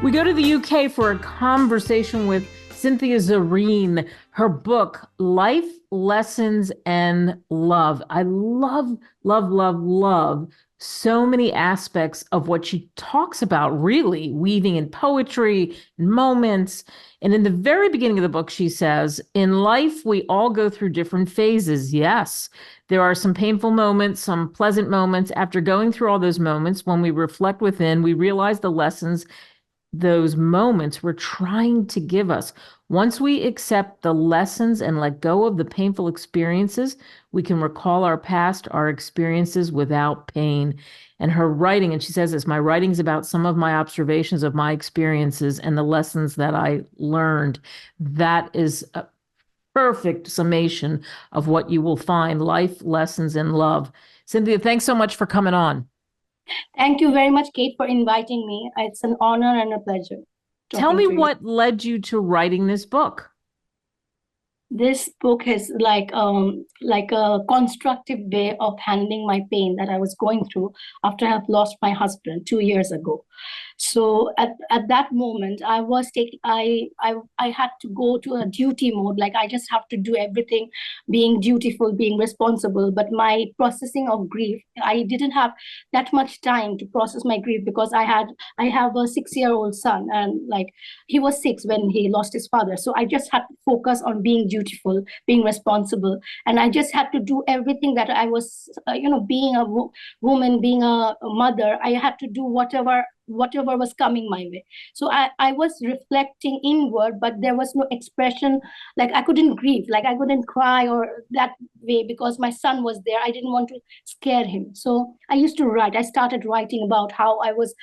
We go to the UK for a conversation with Synthia Zarreen, her book, Life, Lessons, and Love. I love, love, love, love so many aspects of what she talks about, really weaving in poetry and moments. And in the very beginning of the book, she says, in life, we all go through different phases. Yes, there are some painful moments, some pleasant moments. After going through all those moments, when we reflect within, we realize the lessons those moments were trying to give us. Once we accept the lessons and let go of the painful experiences, we can recall our past, our experiences without pain. And her writing, and she says this, my writing is about some of my observations of my experiences and the lessons that I learned. That is a perfect summation of what you will find, life lessons in love. Synthia, thanks so much for coming on. Thank you very much, Kate, for inviting me. It's an honor and a pleasure Tell talking me to you. what led you to writing this book. This book is like a constructive way of handling my pain that I was going through after I have lost my husband 2 years ago. So at that moment, I had to go to a duty mode. Like I just have to do everything, being dutiful, being responsible. But my processing of grief, I didn't have that much time to process my grief because I have a 6-year-old son, and like he was 6 when he lost his father. So I just had to focus on being dutiful, being responsible, and I just had to do everything that I was, being a woman, being a mother. I had to do whatever was coming my way. So I was reflecting inward, but there was no expression. Like I couldn't grieve, like I couldn't cry or that way because my son was there. I didn't want to scare him. So I used to write. I started writing about how I was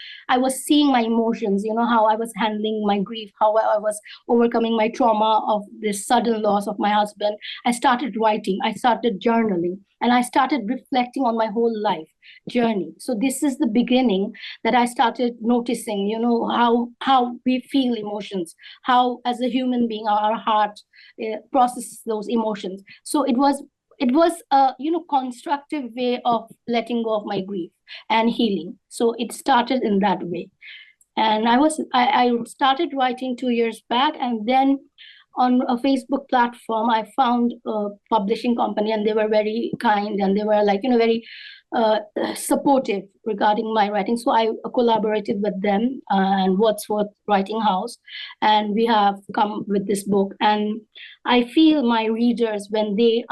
seeing my emotions, how I was handling my grief, how I was overcoming my trauma of this sudden loss of my husband. I started writing, I started journaling, and I started reflecting on my whole life journey. So this is the beginning that I started noticing, how we feel emotions, how as a human being our heart processes those emotions. So it was a constructive way of letting go of my grief and healing. So it started in that way. And I started writing 2 years back, and then on a Facebook platform, I found a publishing company, and they were very kind, and they were like, very uh, supportive regarding my writing. So I collaborated with them and Wordsworth Writing House, and we have come with this book. And I feel my readers, when they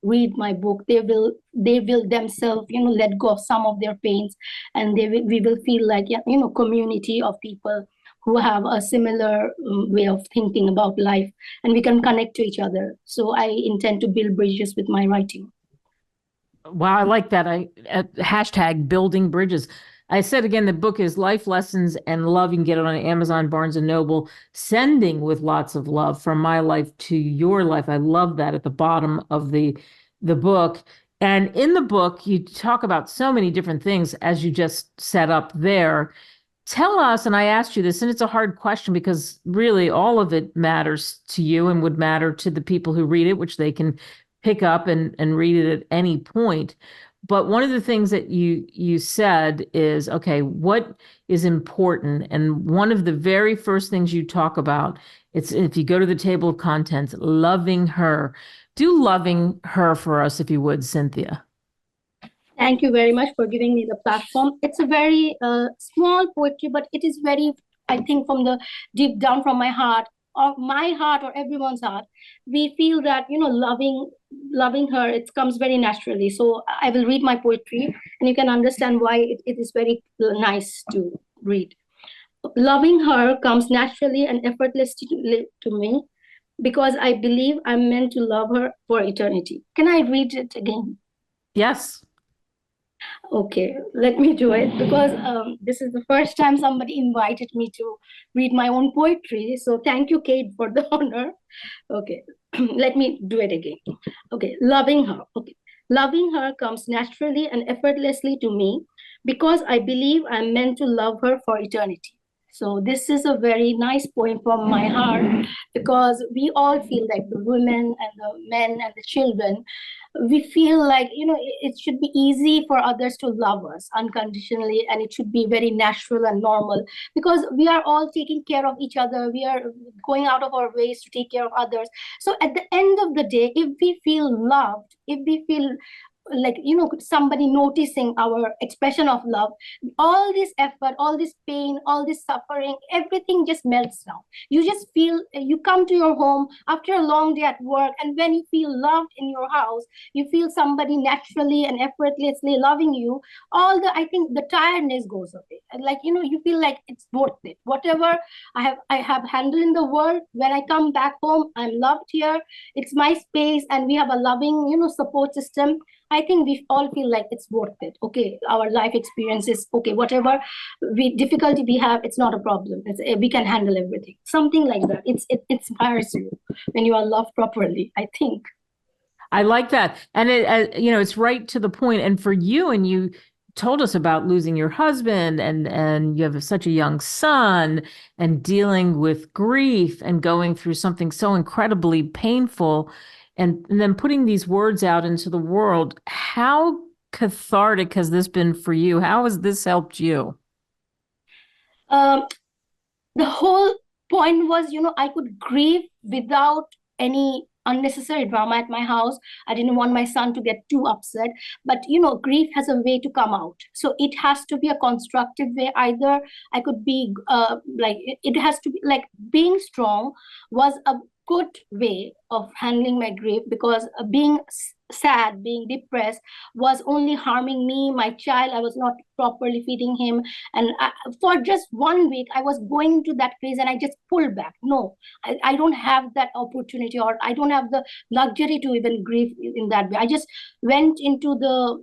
read my book, they will themselves, let go of some of their pains, and we will feel like, yeah, community of people who have a similar way of thinking about life, and we can connect to each other. So I intend to build bridges with my writing. Wow, I like that. Hashtag building bridges. I said again, the book is Life Lessons and Love. You can get it on Amazon, Barnes and Noble. Sending with lots of love from my life to your life. I love that at the bottom of the book. And in the book, you talk about so many different things as you just set up there. Tell us, and I asked you this, and it's a hard question because really all of it matters to you and would matter to the people who read it, which they can pick up and read it at any point. But one of the things that you said is, okay, what is important? And one of the very first things you talk about, it's if you go to the table of contents, loving her. Do loving her for us, if you would, Synthia. Thank you very much for giving me the platform. It's a very small poetry, but it is very, I think, from the deep down from my heart or everyone's heart. We feel that, loving her, it comes very naturally. So I will read my poetry, and you can understand why it is very nice to read. Loving her comes naturally and effortlessly to me because I believe I'm meant to love her for eternity. Can I read it again? Yes. Okay, let me do it because this is the first time somebody invited me to read my own poetry. So thank you, Kate, for the honor. Okay, let me do it again. Okay, loving her. Okay, loving her comes naturally and effortlessly to me because I believe I'm meant to love her for eternity. So this is a very nice poem from my heart because we all feel like the women and the men and the children we feel like, it should be easy for others to love us unconditionally, and it should be very natural and normal, because we are all taking care of each other, we are going out of our ways to take care of others. So at the end of the day, if we feel loved, if we feel like, somebody noticing our expression of love, all this effort, all this pain, all this suffering, everything just melts down. You just feel, you come to your home after a long day at work, and when you feel loved in your house, you feel somebody naturally and effortlessly loving you, all the, I think, the tiredness goes away. And like, you feel like it's worth it. Whatever I have handled in the world, when I come back home, I'm loved here, it's my space, and we have a loving, support system. I think we all feel like it's worth it. Okay, our life experiences, okay, whatever difficulty we have, it's not a problem. We can handle everything. Something like that. It inspires you when you are loved properly, I think. I like that. And it's right to the point. And for you, and you told us about losing your husband, and you have such a young son, and dealing with grief and going through something so incredibly painful, and then putting these words out into the world. How cathartic has this been for you? How has this helped you? Um, the whole point was, I could grieve without any unnecessary drama at my house. I didn't want my son to get too upset, but grief has a way to come out, so it has to be a constructive way. Either I could be like, it has to be like, being strong was a good way of handling my grief, because being sad, being depressed, was only harming me, my child. I was not properly feeding him, and for just 1 week I was going into that phase, and I just pulled back. No, I don't have that opportunity, or I don't have the luxury to even grieve in that way. I just went into the,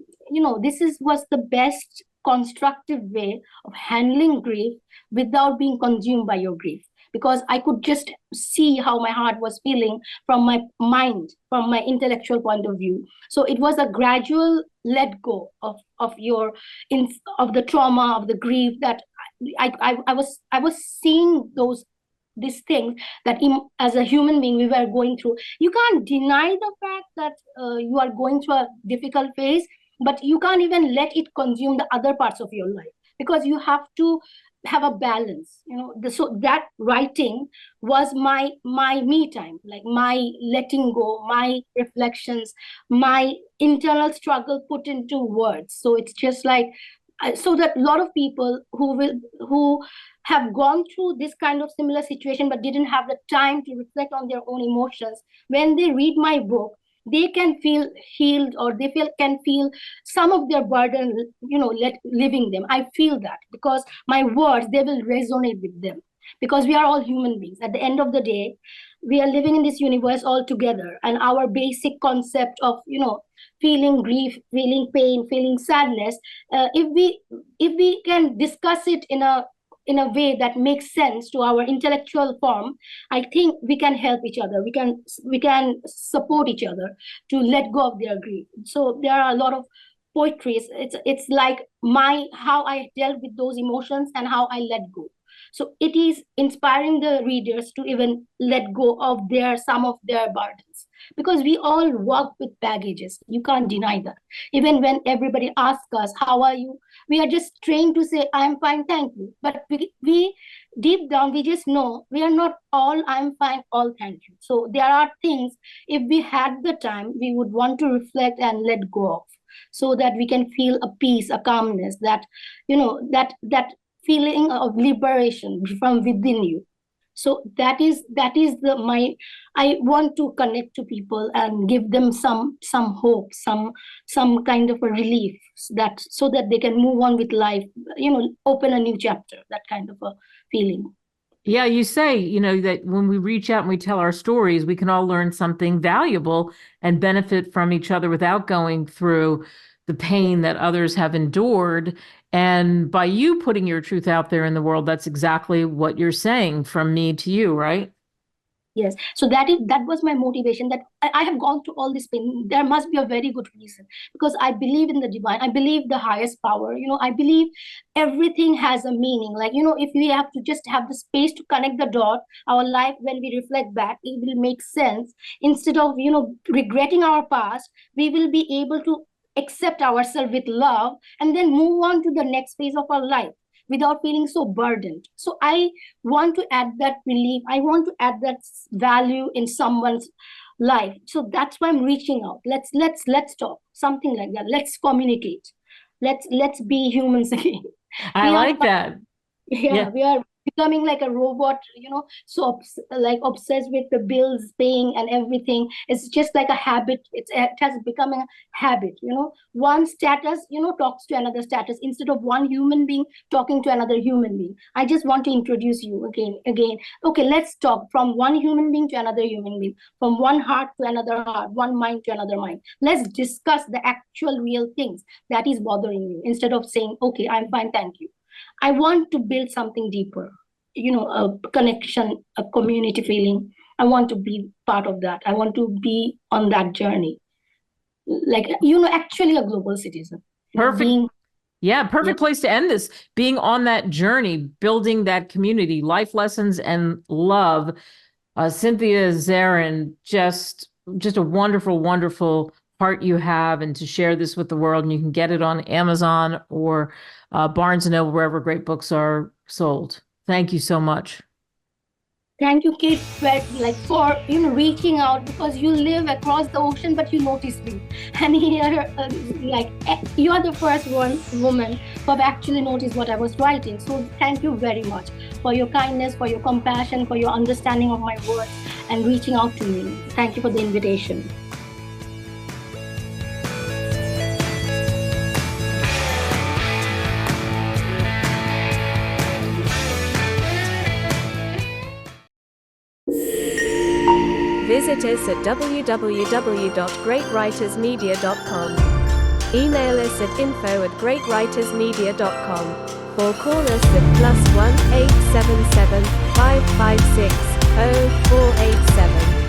this was the best constructive way of handling grief without being consumed by your grief, because I could just see how my heart was feeling from my mind, from my intellectual point of view. So it was a gradual let go of your in of the trauma, of the grief, that I was seeing these things that as a human being we were going through. You can't deny the fact that you are going through a difficult phase, but you can't even let it consume the other parts of your life, because you have to have a balance. So that writing was my me time, like my letting go, my reflections, my internal struggle put into words. So it's just like, so that a lot of people who have gone through this kind of similar situation but didn't have the time to reflect on their own emotions, when they read my book, they can feel healed, or can feel some of their burden, living them. I feel that, because my words, they will resonate with them, because we are all human beings. At the end of the day, we are living in this universe all together, and our basic concept of, feeling grief, feeling pain, feeling sadness, if we can discuss it in a way that makes sense to our intellectual form, I think we can help each other. We can support each other to let go of their grief. So there are a lot of poetries. It's like my how I dealt with those emotions and how I let go. So it is inspiring the readers to even let go of some of their burdens, because we all walk with baggages. You can't deny that. Even when everybody asks us, how are you, we are just trained to say, I'm fine, thank you. But we deep down, we just know we are not all I'm fine, all thank you. So there are things, if we had the time, we would want to reflect and let go of, so that we can feel a peace, a calmness, that that feeling of liberation from within you. So that is the my I want to connect to people and give them some hope, some kind of a relief, that so that they can move on with life, open a new chapter, that kind of a feeling. Yeah, you say, that when we reach out and we tell our stories, we can all learn something valuable and benefit from each other without going through the pain that others have endured. And by you putting your truth out there in the world, that's exactly what you're saying, from me to you, right? Yes. So that was my motivation, that I have gone through all this pain. There must be a very good reason, because I believe in the divine. I believe the highest power. I believe everything has a meaning. Like, if we have to just have the space to connect the dot, our life, when we reflect back, it will make sense. Instead of, regretting our past, we will be able to accept ourselves with love and then move on to the next phase of our life without feeling so burdened. So I want to add that relief. I want to add that value in someone's life. So that's why I'm reaching out. Let's talk, something like that. Let's communicate. Let's be humans again. I We are like that. yeah, Yeah, we are becoming like a robot, so like obsessed with the bills paying and everything. It's just like a habit. It has become a habit. One status talks to another status instead of one human being talking to another human being. I just want to introduce you again. Okay, let's talk from one human being to another human being, from one heart to another heart, one mind to another mind. Let's discuss the actual real things that is bothering you, instead of saying, okay, I'm fine, thank you. I want to build something deeper, a connection, a community feeling. I want to be part of that. I want to be on that journey, like, actually a global citizen, perfect. being, Yeah, yeah. perfect place to end this. Being on that journey, building that community, life lessons and love. Synthia Zarreen, just a wonderful, wonderful heart you have, and to share this with the world. And you can get it on Amazon or Barnes and Noble, wherever great books are sold. Thank you so much. Thank you, Kate, for reaching out, because you live across the ocean, but you notice me. And here, you are the first woman who have actually noticed what I was writing. So thank you very much for your kindness, for your compassion, for your understanding of my words, and reaching out to me. Thank you for the invitation. Visit us at www.greatwritersmedia.com. Email us at info@greatwritersmedia.com, or call us at +1 877 556 0487.